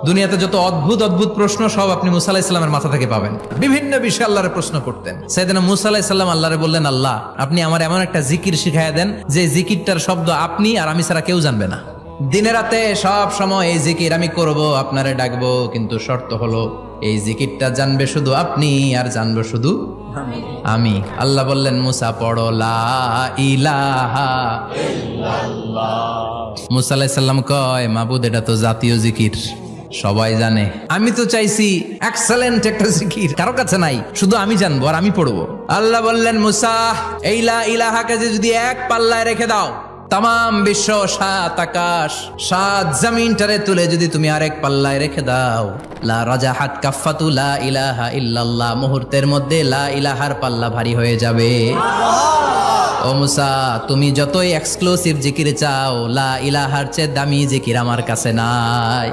দুনিয়াতে যত অদ্ভুত অদ্ভুত প্রশ্ন সব আপনি মুসা আলাইহিস সালামের মাথা থেকে পাবেন। বিভিন্ন বিষয়ে আল্লাহরে প্রশ্ন করতেন। সাইয়েদনা মুসা আলাইহিস সালাম আল্লাহরে বললেন, আল্লাহ আপনি আমার এমন একটা জিকির শিখাইয়া দেন যে জিকিরটার শব্দ আপনি আর আমি ছাড়া কেউ জানবে না। দিনে রাতে সব সময় এই জিকির আমি করব, আপনারে ডাকবো, কিন্তু শর্ত হলো এই জিকিরটা জানবে শুধু আপনি আর জানবো শুধু আমি। আল্লাহ বললেন, মুসা পড়ো লা ইলাহা ইল্লাল্লাহ। মুসা আলাইহিস সালাম কয়, মাবুদ এটা তো জাতীয় জিকির, সবাই জানে। আমি তো চাইছি এক্সেলেন্ট একটা জিকির, কারো কাছে নাই, শুধু আমি জানবো আর আমি পড়বো। আল্লাহ বললেন, মুসা এই লা ইলাহাকে যদি এক পাল্লায় রেখে দাও, তামাম বিশ্ব, 7 আকাশ 7 জমিনটারে তুলে যদি তুমি আরেক পাল্লায় রেখে দাও, লা রাজাহাত কাফাতু লা ইলাহা ইল্লাল্লাহ, মুহূর্তের মধ্যে লা ইলাহার পাল্লা ভারী হয়ে যাবে। ও মুসা, তুমি যতই এক্সক্লুসিভ জিকির চাও, লা ইলাহার চেয়ে দামি জিকির আমার কাছে নাই।